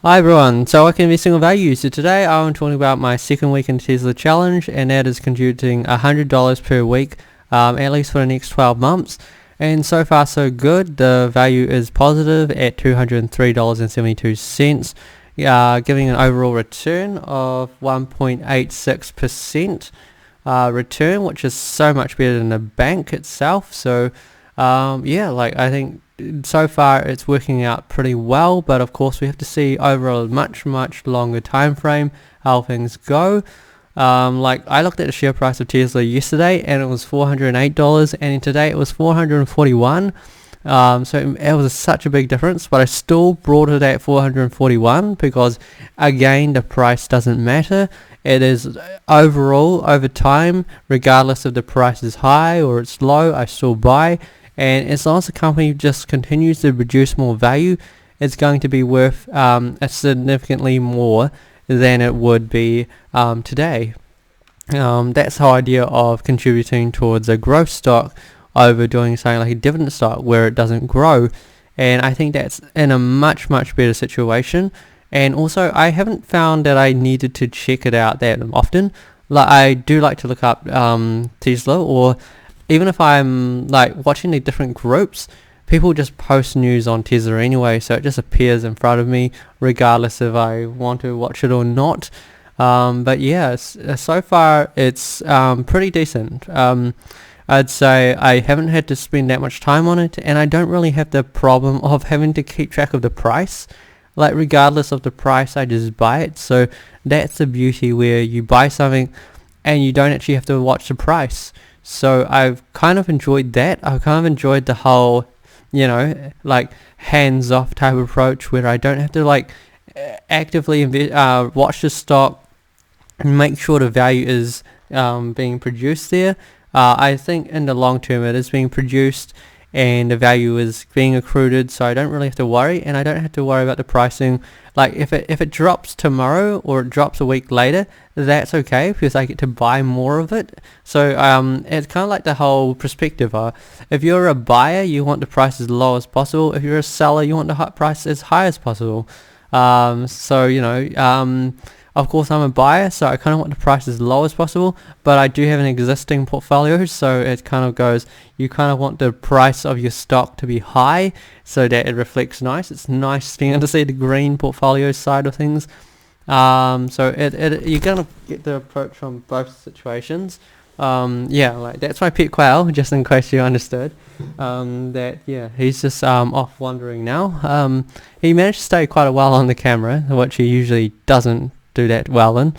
Hi everyone, so welcome to every single value. So today I'm talking about my second week in Tesla challenge, and that is contributing $100 per week, at least for the next 12 months. And so far so good. The value is positive at $203.72, giving an overall return of 1.86% return, which is so much better than the bank itself. So I think so far it's working out pretty well, but of course we have to see over a much longer time frame how things go. I looked at the share price of Tesla yesterday and it was $408, and today it was $441. So it was such a big difference, but I still brought it at $441 because again the price doesn't matter. It is overall over time, regardless if the price is high or it's low, I still buy. And as long as the company just continues to produce more value, it's going to be worth significantly more than it would be today. That's the idea of contributing towards a growth stock over doing something like a dividend stock where it doesn't grow. And I think that's in a much better situation. And also I haven't found that I needed to check it out that often. Like, I do like to look up Tesla, or even if I'm like watching the different groups, people just post news on Tesla anyway, so it just appears in front of me regardless if I want to watch it or not. But yeah, so far it's pretty decent. I'd say I haven't had to spend that much time on it, and I don't really have the problem of having to keep track of the price. Like, regardless of the price, I just buy it. So that's the beauty, where you buy something and you don't actually have to watch the price. So I've kind of enjoyed that. I've kind of enjoyed the whole, like hands-off type approach, where I don't have to like actively watch the stock and make sure the value is being produced there. I think in the long term it is being produced and the value is being accrued, so I don't really have to worry, and I don't have to worry about the pricing. Like, if it drops tomorrow or it drops a week later, that's okay because I get to buy more of it. So it's kind of like the whole perspective. If you're a buyer, you want the price as low as possible. If you're a seller, you want the price as high as possible. Of course I'm a buyer, so I kind of want the price as low as possible, but I do have an existing portfolio, so it kind of goes, you kind of want the price of your stock to be high so that it reflects nice. It's nice being able to see the green portfolio side of things. So you're going to get the approach from both situations. That's my pet quail, just in case you understood. He's just off wandering now. He managed to stay quite a while on the camera, which he usually doesn't do that well in.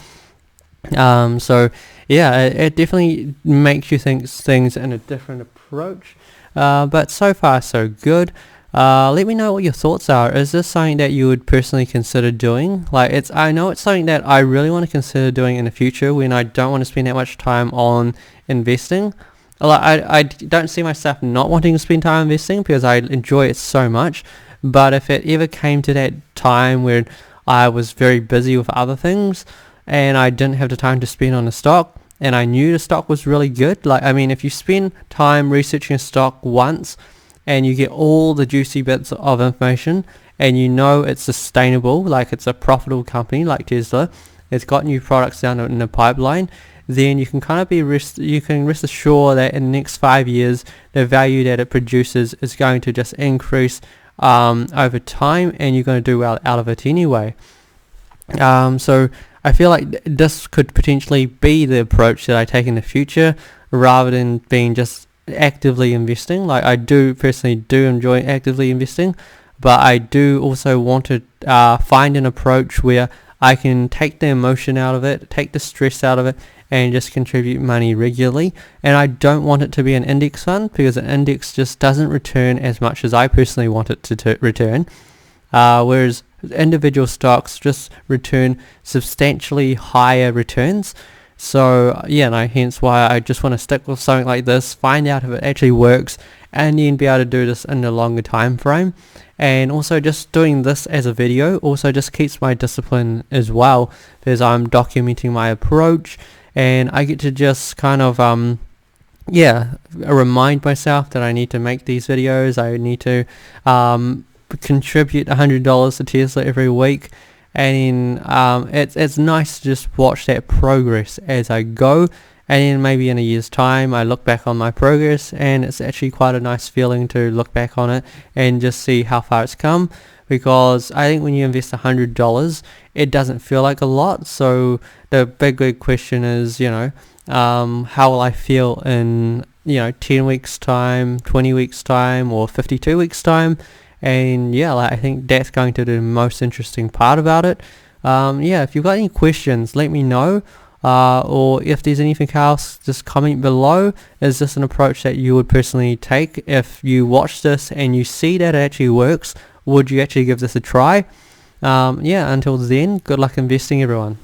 It definitely makes you think things in a different approach. But so far so good. Let me know what your thoughts are. Is this something that you would personally consider doing? I know it's something that I really want to consider doing in the future when I don't want to spend that much time on investing. I don't see myself not wanting to spend time investing because I enjoy it so much. But if it ever came to that time where I was very busy with other things and I didn't have the time to spend on the stock, and I knew the stock was really good, if you spend time researching a stock once and you get all the juicy bits of information and you know it's sustainable, like it's a profitable company like Tesla, it's got new products down in the pipeline, then you can kind of rest assured that in the next 5 years the value that it produces is going to just increase over time, and you're going to do well out of it anyway. So I feel like this could potentially be the approach that I take in the future, rather than being just actively investing. Like, I do personally enjoy actively investing, but I do also want to find an approach where I can take the emotion out of it, take the stress out of it, and just contribute money regularly. And I don't want it to be an index fund, because an index just doesn't return as much as I personally want it to return, whereas individual stocks just return substantially higher returns. So hence why I just want to stick with something like this, find out if it actually works, and then be able to do this in a longer time frame. And also, just doing this as a video also just keeps my discipline as well, because I'm documenting my approach, and I get to just kind of remind myself that I need to make these videos. I need to contribute $100 to Tesla every week, and it's nice to just watch that progress as I go. And then maybe in a year's time I look back on my progress, and it's actually quite a nice feeling to look back on it and just see how far it's come. Because I think when you invest $100, it doesn't feel like a lot. So the big question is, how will I feel in 10 weeks time, 20 weeks time, or 52 weeks time? And yeah, like, I think that's going to be the most interesting part about it. If you've got any questions, let me know. Or if there's anything else, just comment below. Is this an approach that you would personally take? If you watch this and you see that it actually works, would you actually give this a try? Until then, good luck investing, everyone.